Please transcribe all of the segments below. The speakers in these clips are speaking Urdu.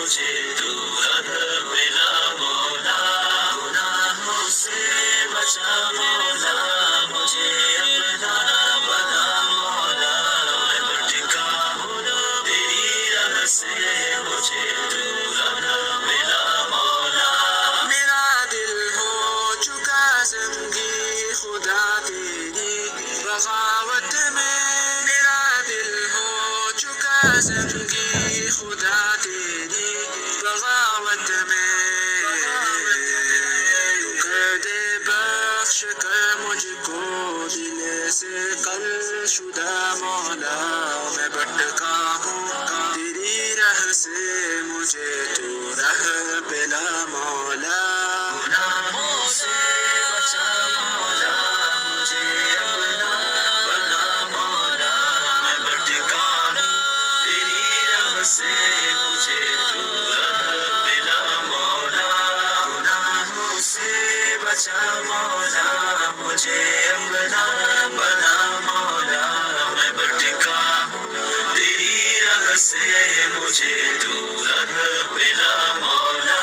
مجھے تو رہ ملا مولا، گناہوں سے بچا مولا، مجھے اپنا بنا مولا، میں بھٹکا ہوں تیری راہ سے، مجھے تو رہ ملا مولا۔ میرا دل ہو چکا زنگی خدا تیری بغاوت میں، میرا دل ہو چکا زنگی خدا تیری بغاوت میں، تو کر دے بخش کر مجھ کو دل سے کل شدہ مولا، میں بھٹکا ہوں تیری راہ سے، مجھے تو راہ پلا مولا، گناہوں سے بچا مولا، مجھے اپنا بنا مولا، میں بھٹکا ہوں تیری راہ سے، مجھے تو راہ ملا مولا، گناہوں سے بچا مولا، مجھے اپنا بنا مولا، میں بھٹکا ہوں تیری راہ سے، مجھے تو راہ ملا مولا۔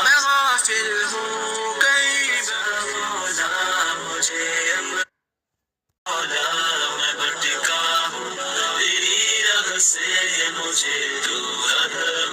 میں غافل ہوں کئی بار مولا، مجھے اپنا مولا، میں بھٹکا ہوں تیری راہ سے، مجھے تو راہ